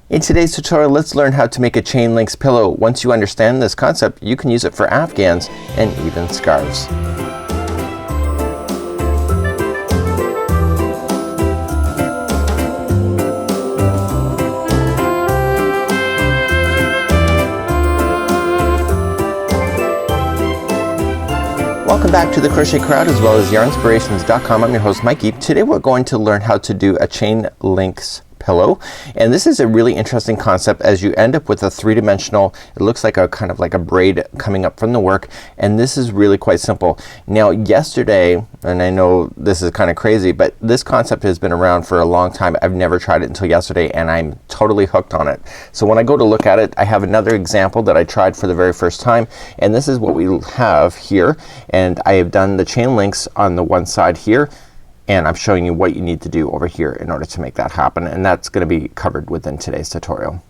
In today's tutorial, let's learn how to make a chain links pillow. Once you understand this concept, you can use it for afghans and even scarves. Welcome back to the Crochet Crowd as well as yarnspirations.com. I'm your host Mikey. Today we're going to learn how to do a chain links pillow, and this is a really interesting concept as you end up with a three-dimensional, it looks like a kind of like a braid coming up from the work, and this is really quite simple. Now yesterday, and I know this is kind of crazy, but this concept has been around for a long time. I've never tried it until yesterday and I'm totally hooked on it. So when I go to look at it, I have another example that I tried for the very first time, and this is what we have here, and I have done the chain links on the one side here, and I'm showing you what you need to do over here in order to make that happen, and that's gonna be covered within today's tutorial.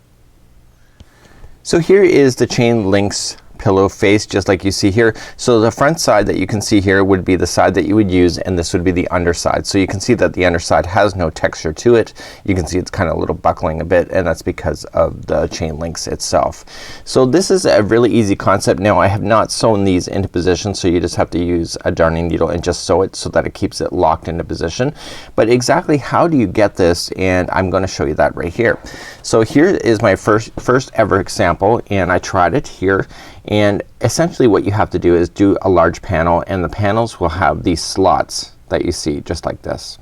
So here is the chain links pillow face just like you see here. So the front side that you can see here would be the side that you would use, and this would be the underside. So you can see that the underside has no texture to it. You can see it's kind of a little buckling a bit, and that's because of the chain links itself. So this is a really easy concept. Now I have not sewn these into position, so you just have to use a darning needle and just sew it so that it keeps it locked into position. But exactly how do you get this, and I'm gonna show you that right here. So here is my first ever example, and I tried it here. And essentially what you have to do is do a large panel, and the panels will have these slots that you see just like this.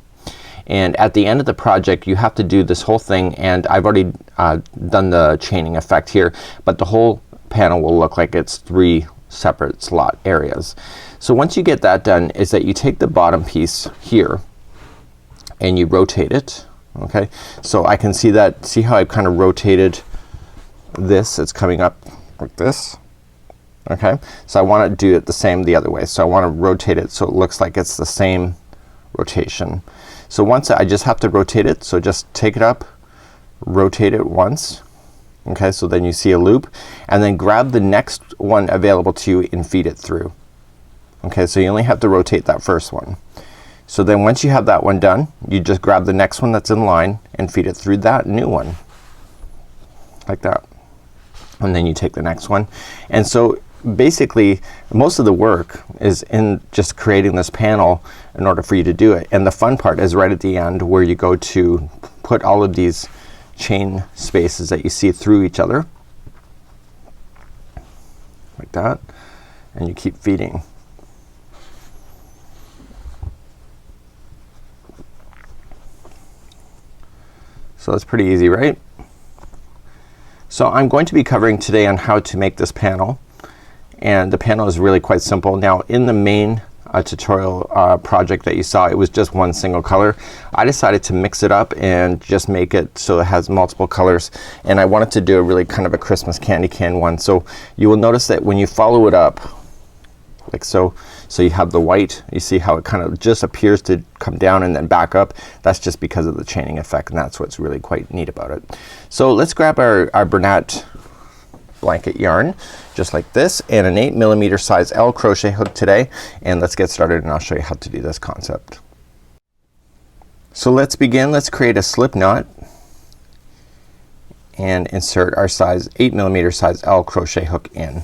And at the end of the project you have to do this whole thing, and I've already done the chaining effect here, but the whole panel will look like it's three separate slot areas. So once you get that done is that you take the bottom piece here and you rotate it. Okay, so I can see that, see how I've kind of rotated this, it's coming up like this. Okay, so I want to do it the same the other way. So I want to rotate it so it looks like it's the same rotation. So once I just have to rotate it, so just take it up, rotate it once. Okay, so then you see a loop, and then grab the next one available to you and feed it through. Okay, so you only have to rotate that first one. So then once you have that one done, you just grab the next one that's in line and feed it through that new one like that, and then you take the next one. And so basically most of the work is in just creating this panel in order for you to do it, and the fun part is right at the end where you go to put all of these chain spaces that you see through each other like that, and you keep feeding. So it's pretty easy, right? So I'm going to be covering today on how to make this panel, and the panel is really quite simple. Now in the main tutorial project that you saw, it was just one single color. I decided to mix it up and just make it so it has multiple colors, and I wanted to do a really kind of a Christmas candy can one. So you will notice that when you follow it up like so, so you have the white, you see how it kind of just appears to come down and then back up. That's just because of the chaining effect, and that's what's really quite neat about it. So let's grab our Bernat blanket yarn just like this, and an 8mm size L crochet hook today, and let's get started and I'll show you how to do this concept. So let's begin. Let's create a slip knot and insert our size 8mm size L crochet hook in.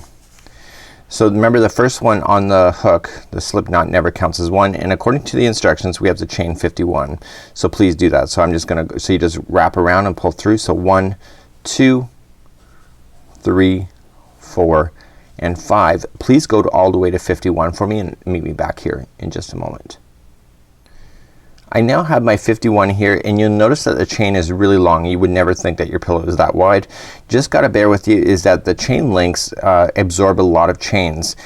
So remember, the first one on the hook, the slip knot, never counts as one, and according to the instructions we have to chain 51. So please do that. So I'm just gonna, so you just wrap around and pull through. So 1, 2, 3, 4, and 5. Please go all the way to 51 for me and meet me back here in just a moment. I now have my 51 here, and you'll notice that the chain is really long. You would never think that your pillow is that wide. Just gotta bear with you is that the chain links absorb a lot of chains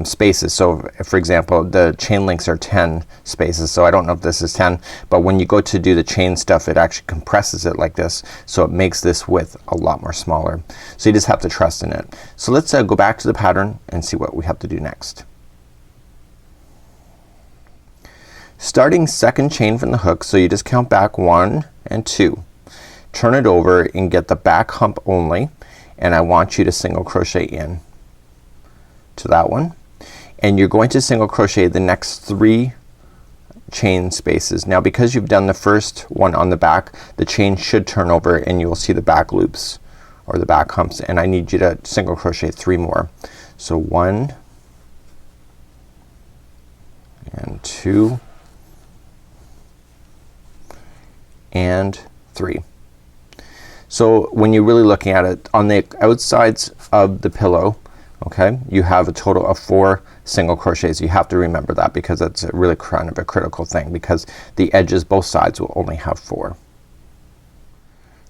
spaces. So for example, the chain links are 10 spaces, so I don't know if this is 10, but when you go to do the chain stuff it actually compresses it like this, so it makes this width a lot more smaller. So you just have to trust in it. So let's go back to the pattern and see what we have to do next. Starting second chain from the hook, so you just count back 1 and 2. Turn it over and get the back hump only, and I want you to single crochet in to that one, and you're going to single crochet the next 3 chain spaces. Now because you've done the first one on the back, the chain should turn over and you will see the back loops or the back humps, and I need you to single crochet 3 more. So 1 and 2 and 3. So when you're really looking at it, on the outsides of the pillow, okay, you have a total of 4 single crochets. You have to remember that because that's really kind of a critical thing, because the edges both sides will only have 4.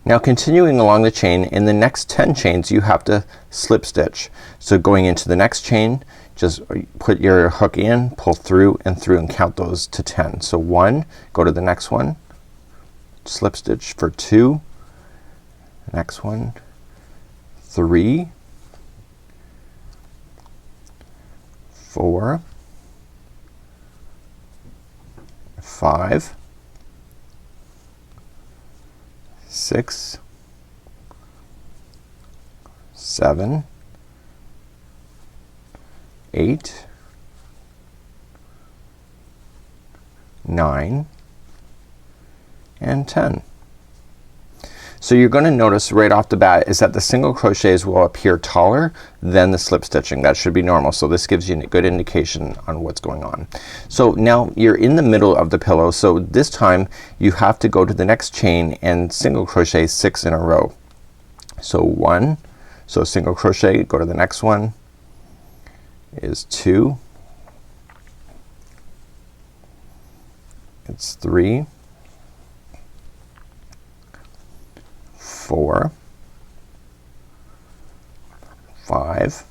Now continuing along the chain, in the next 10 chains you have to slip stitch. So going into the next chain, just put your hook in, pull through and through, and count those to 10. So 1, go to the next one, slip stitch for 2, next one, 3, 4, 5, 6, 7, 8, 9 and 10. So you're gonna notice right off the bat is that the single crochets will appear taller than the slip stitching. That should be normal. So this gives you a good indication on what's going on. So now you're in the middle of the pillow. So this time you have to go to the next chain and single crochet 6 in a row. So 1, so single crochet, go to the next one is 2, it's 3, 4, 5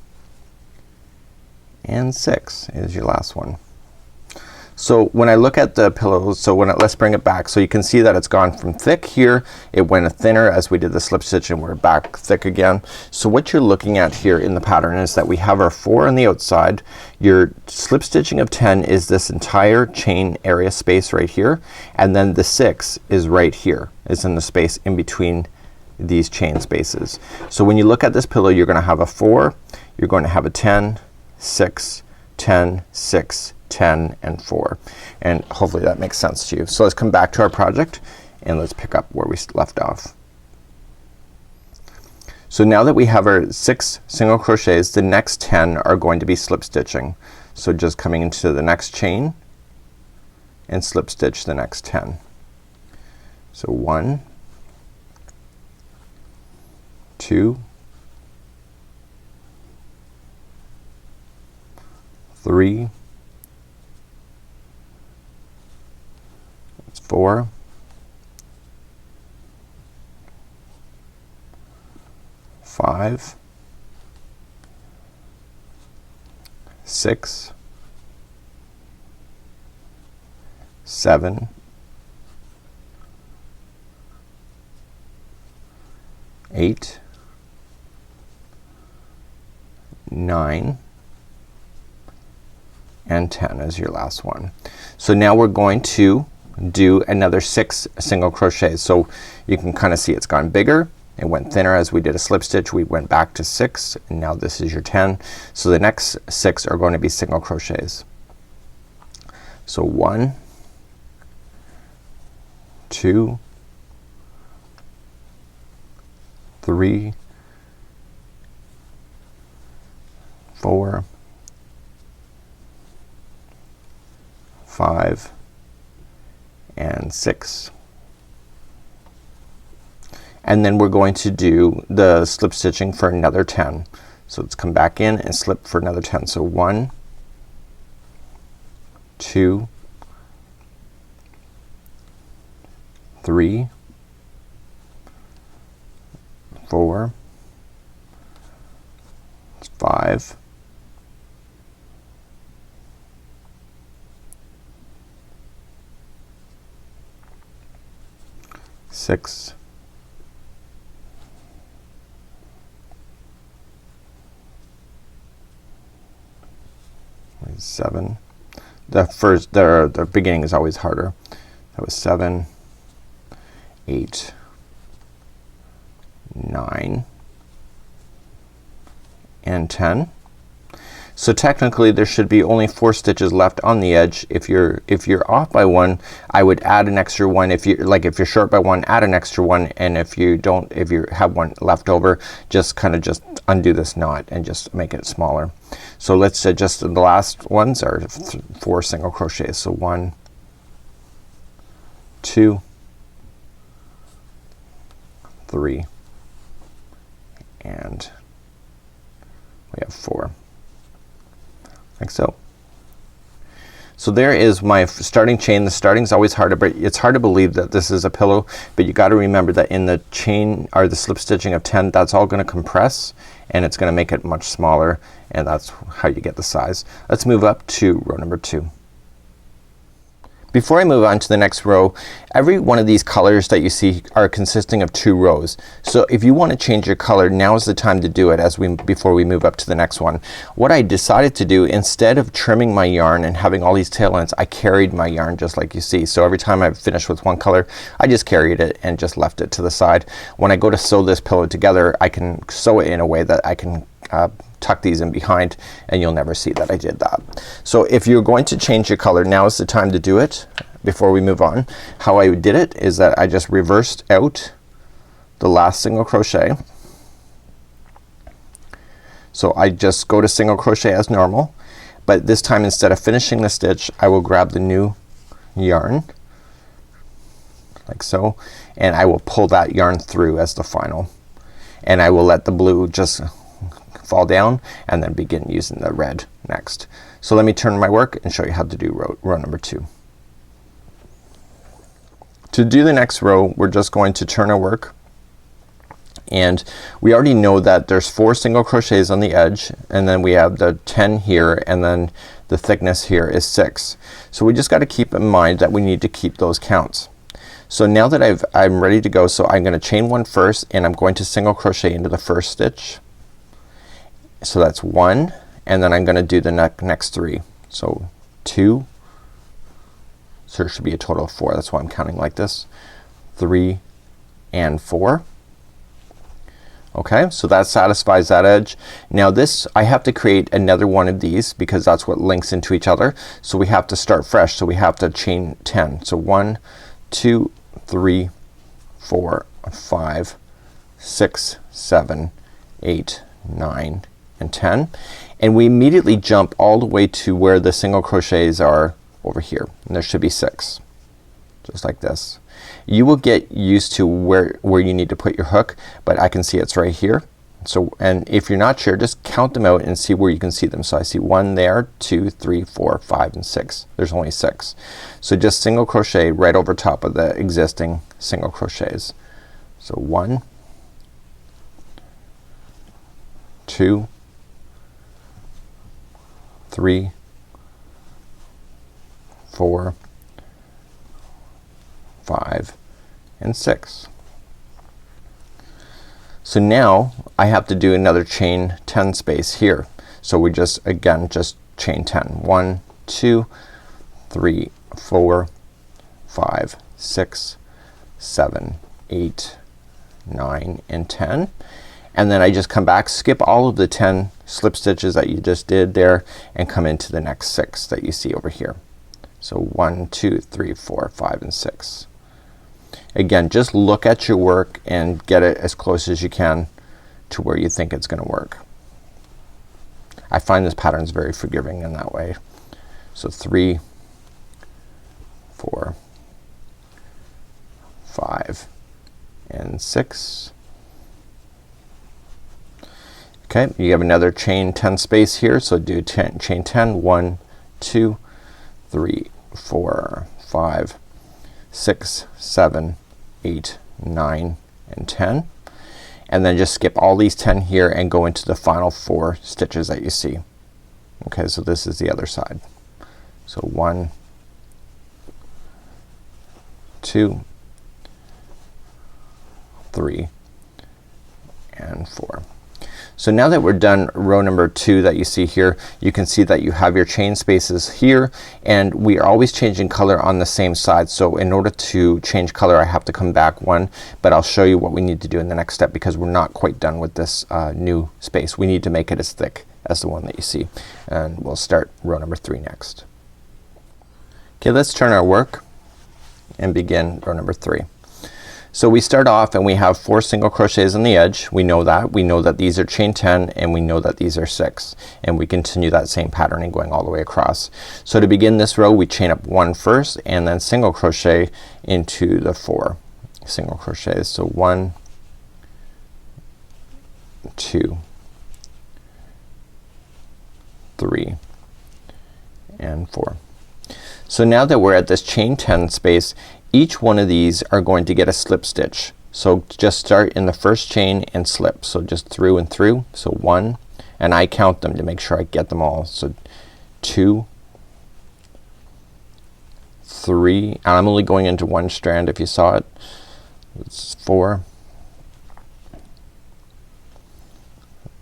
and 6 is your last one. So when I look at the pillows, so let's bring it back. So you can see that it's gone from thick here, it went thinner as we did the slip stitch, and we're back thick again. So what you're looking at here in the pattern is that we have our 4 on the outside. Your slip stitching of 10 is this entire chain area space right here, and then the 6 is right here, is in the space in between these chain spaces. So when you look at this pillow, you're gonna have a 4, you're going to have a 10, 6, 10, 6, 10 and 4, and hopefully that makes sense to you. So let's come back to our project and let's pick up where we left off. So now that we have our 6 single crochets, the next 10 are going to be slip stitching. So just coming into the next chain and slip stitch the next 10. So 1, 2, 3, 4, 5, 6, 7, 8, 9 and 10 is your last one. So now we're going to do another 6 single crochets. So you can kind of see it's gone bigger, it went thinner as we did a slip stitch, we went back to 6, and now this is your 10. So the next 6 are going to be single crochets. So 1, 2, 3, 4, 5 and 6. And then we're going to do the slip stitching for another 10. So let's come back in and slip for another 10. So 1, 2, 3, 4, 5, 6, 7. The beginning is always harder. That was 7, 8, 9 and 10. So technically there should be only 4 stitches left on the edge. If you're off by 1, I would add an extra 1. If you're short by 1, add an extra 1, and if you have 1 left over, just just undo this knot and just make it smaller. So let's just the last ones are 4 single crochets. So 1, 2, 3, and we have 4. Like so. So there is my starting chain. The starting is always harder, but it's hard to believe that this is a pillow, but you got to remember that in the chain or the slip stitching of 10, that's all going to compress and it's going to make it much smaller, and that's how you get the size. Let's move up to row number 2. Before I move on to the next row, every one of these colors that you see are consisting of 2 rows. So if you want to change your color, now is the time to do it before we move up to the next one. What I decided to do, instead of trimming my yarn and having all these tail ends, I carried my yarn just like you see. So every time I finished with one color, I just carried it and just left it to the side. When I go to sew this pillow together, I can sew it in a way that I can tuck these in behind, and you'll never see that I did that. So if you're going to change your color, now is the time to do it before we move on. How I did it is that I just reversed out the last single crochet. So I just go to single crochet as normal, but this time instead of finishing the stitch, I will grab the new yarn like so, and I will pull that yarn through as the final, and I will let the blue just fall down and then begin using the red next. So let me turn my work and show you how to do row number 2. To do the next row, we're just going to turn our work, and we already know that there's 4 single crochets on the edge, and then we have the 10 here, and then the thickness here is 6. So we just got to keep in mind that we need to keep those counts. So now that I'm ready to go, so I'm gonna chain 1 first, and I'm going to single crochet into the first stitch. So that's 1, and then I'm gonna do the next 3. So 2, so there should be a total of 4. That's why I'm counting like this. 3 and 4. Okay, so that satisfies that edge. Now this, I have to create another one of these because that's what links into each other. So we have to start fresh. So we have to chain 10. So 1, 2, 3, 4, 5, 6, 7, 8, 9, and 10, and we immediately jump all the way to where the single crochets are over here, and there should be 6, just like this. You will get used to where you need to put your hook, but I can see it's right here. So, and if you're not sure, just count them out and see where you can see them. So I see 1 there, 2, 3, 4, 5, and 6. There's only 6. So just single crochet right over top of the existing single crochets. So 1, 2, 3, 4, 5, and 6. So now I have to do another chain 10 space here. So we just again just chain 10. 1, 2, 3, 4, 5, 6, 7, 8, 9, and 10. And then I just come back, skip all of the 10 slip stitches that you just did there, and come into the next 6 that you see over here. So 1, 2, 3, 4, 5, and 6. Again, just look at your work and get it as close as you can to where you think it's gonna work. I find this pattern is very forgiving in that way. So 3, 4, 5, and 6. Okay, you have another chain 10 space here, so do chain 10. 1, 2, 3, 4, 5, 6, 7, 8, 9, and 10. And then just skip all these 10 here and go into the final 4 stitches that you see. Okay, so this is the other side. So 1, 2, 3, and 4. So now that we're done row number 2 that you see here, you can see that you have your chain spaces here, and we are always changing color on the same side. So in order to change color, I have to come back 1, but I'll show you what we need to do in the next step because we're not quite done with this new space. We need to make it as thick as the one that you see. And we'll start row number 3 next. Okay, let's turn our work and begin row number 3. So we start off and we have 4 single crochets on the edge. We know that these are chain 10 and we know that these are 6, and we continue that same patterning going all the way across. So to begin this row we chain up 1 first and then single crochet into the 4 single crochets. So 1, 2, 3 and 4. So now that we're at this chain 10 space, each one of these are going to get a slip stitch. So just start in the first chain and slip. So just through and through. So 1, and I count them to make sure I get them all. So 2, 3, and I'm only going into one strand if you saw it. It's 4,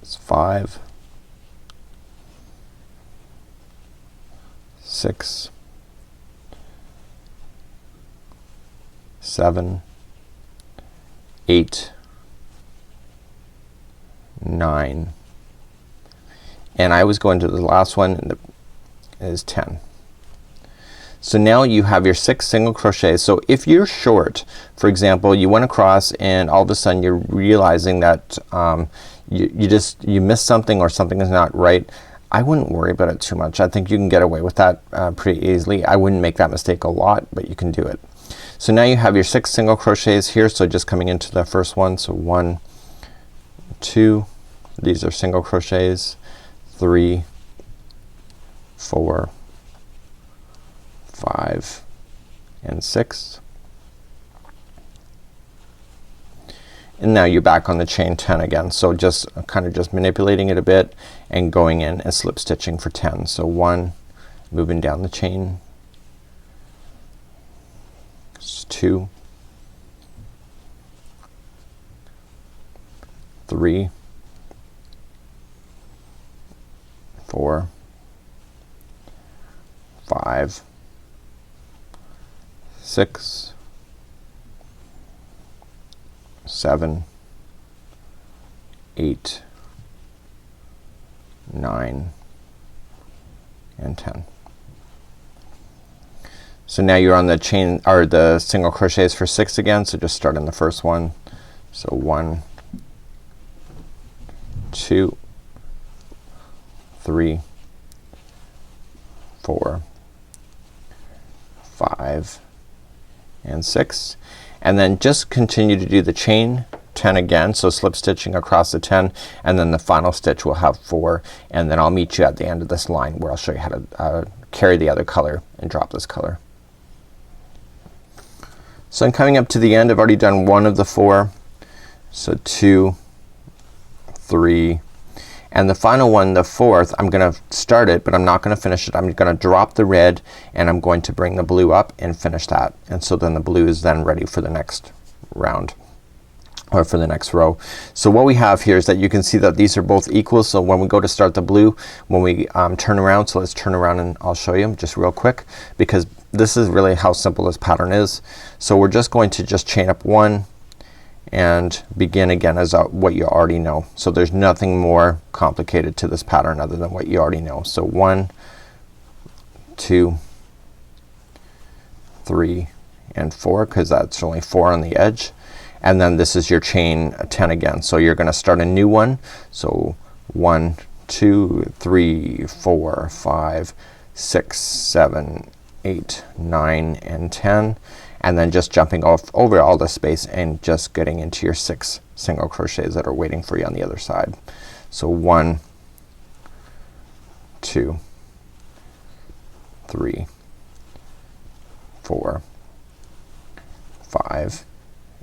it's 5, 6, 7, 8, 9, and I was going to the last one, and is 10. So now you have your 6 single crochets. So if you're short, for example, you went across and all of a sudden you're realizing that you missed something or something is not right, I wouldn't worry about it too much. I think you can get away with that pretty easily. I wouldn't make that mistake a lot, but you can do it. So now you have your 6 single crochets here. So just coming into the first one. So 1, 2, these are single crochets, 3, 4, 5 and 6. And now you're back on the chain 10 again. So just kind of just manipulating it a bit and going in and slip stitching for 10. So 1, moving down the chain, 2, 3, 4, 5, 6, 7, 8, 9 and 10. So now you're on the chain or the single crochets for 6 again. So just start in the first one. So 1, 2, 3, 4, 5 and 6, and then just continue to do the chain 10 again. So slip stitching across the 10, and then the final stitch will have 4, and then I'll meet you at the end of this line where I'll show you how to carry the other color and drop this color. So I'm coming up to the end. I've already done 1 of the 4. So 2, 3, and the final one, the 4th, I'm gonna start it, but I'm not gonna finish it. I'm gonna drop the red and I'm going to bring the blue up and finish that. And so then the blue is then ready for the next round or for the next row. So what we have here is that you can see that these are both equal. So when we go to start the blue, when we turn around, so let's turn around and I'll show you just real quick, because this is really how simple this pattern is. So we're just going to just chain up 1 and begin again as what you already know. So there's nothing more complicated to this pattern other than what you already know. So 1, 2, 3 and 4, because that's only 4 on the edge, and then this is your chain 10 again. So you're gonna start a new one. So 1, 2, 3, 4, 5, 6, 7, 8, 9 and 10, and then just jumping off over all the space and just getting into your 6 single crochets that are waiting for you on the other side. So 1, 2, 3, 4, 5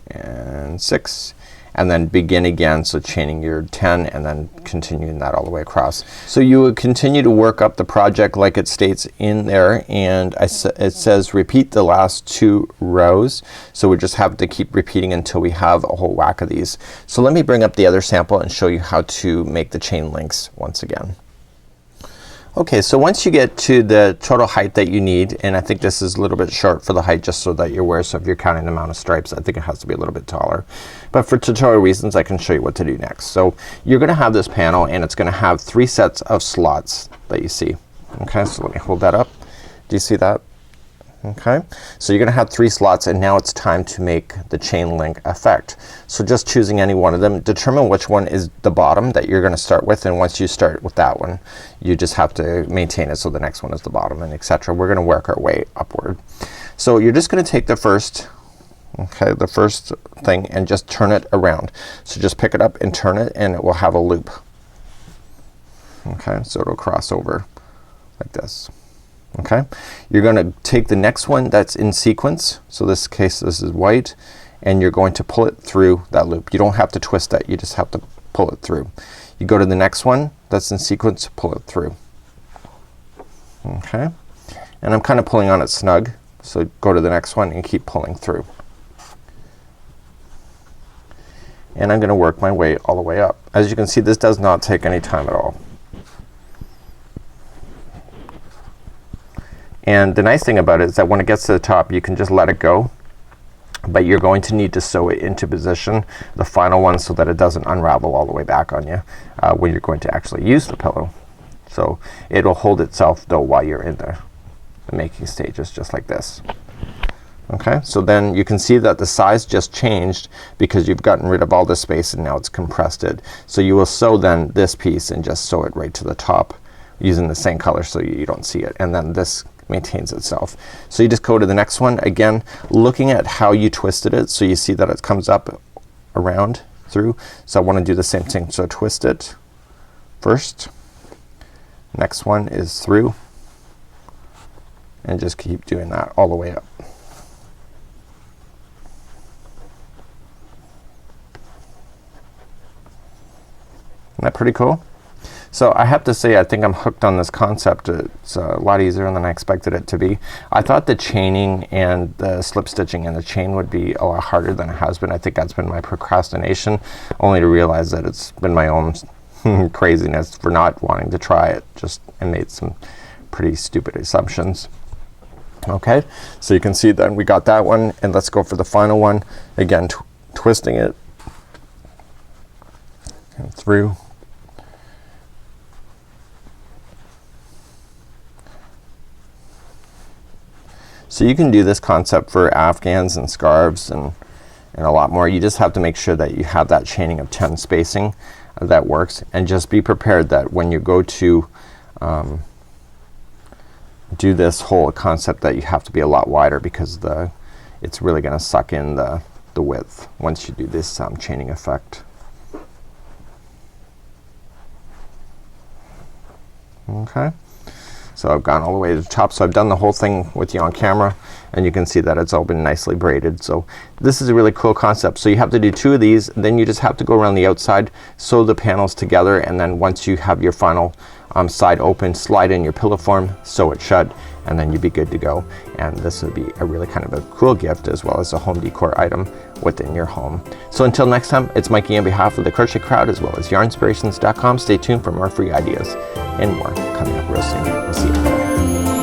and 6, and then begin again. So chaining your 10 and then continuing that all the way across. So you would continue to work up the project like it states in there, and it says repeat the last 2 rows. So we just have to keep repeating until we have a whole whack of these. So let me bring up the other sample and show you how to make the chain links once again. Okay, so once you get to the total height that you need, and I think this is a little bit short for the height just so that you're aware, so if you're counting the amount of stripes I think it has to be a little bit taller, but for tutorial reasons I can show you what to do next. So you're gonna have this panel and it's gonna have 3 sets of slots that you see. Okay, so let me hold that up. Do you see that? Okay, so you're gonna have 3 slots and now it's time to make the chain link effect. So just choosing any one of them, determine which one is the bottom that you're gonna start with, and once you start with that one you just have to maintain it so the next one is the bottom, and etc. We're gonna work our way upward. So you're just gonna take the first, okay, the first thing and just turn it around. So just pick it up and turn it and it will have a loop. Okay, so it'll cross over like this. Okay, you're gonna take the next one that's in sequence, so this case this is white, and you're going to pull it through that loop. You don't have to twist it, you just have to pull it through. You go to the next one that's in sequence, pull it through. Okay, and I'm kind of pulling on it snug, so go to the next one and keep pulling through. And I'm gonna work my way all the way up. As you can see, this does not take any time at all. And the nice thing about it is that when it gets to the top you can just let it go, but you're going to need to sew it into position, the final one, so that it doesn't unravel all the way back on you when you're going to actually use the pillow. So it'll hold itself though while you're in the making stages, just like this. Okay, so then you can see that the size just changed because you've gotten rid of all this space and now it's compressed it. So you will sew then this piece and just sew it right to the top using the same color so you don't see it, and then this maintains itself. So you just go to the next one, again looking at how you twisted it, so you see that it comes up around through. So I wanna do the same thing, so twist it first, next one is through, and just keep doing that all the way up. Isn't that pretty cool? So I have to say I think I'm hooked on this concept. It's a lot easier than I expected it to be. I thought the chaining and the slip stitching and the chain would be a lot harder than it has been. I think that's been my procrastination, only to realize that it's been my own craziness for not wanting to try it. Just I made some pretty stupid assumptions. Okay, so you can see that we got that one, and let's go for the final one. Again, twisting it and through. So you can do this concept for afghans and scarves and a lot more. You just have to make sure that you have that chaining of 10 spacing that works, and just be prepared that when you go to do this whole concept that you have to be a lot wider, because it's really gonna suck in the width once you do this chaining effect. Okay, so I've gone all the way to the top, so I've done the whole thing with you on camera, and you can see that it's all been nicely braided. So this is a really cool concept. So you have to do 2 of these, then you just have to go around the outside, sew the panels together, and then once you have your final side open, slide in your pillow form, sew it shut, and then you'd be good to go. And this would be a really kind of a cool gift, as well as a home decor item within your home. So until next time, it's Mikey on behalf of the Crochet Crowd, as well as yarnspirations.com. Stay tuned for more free ideas and more coming up real soon. We'll see you.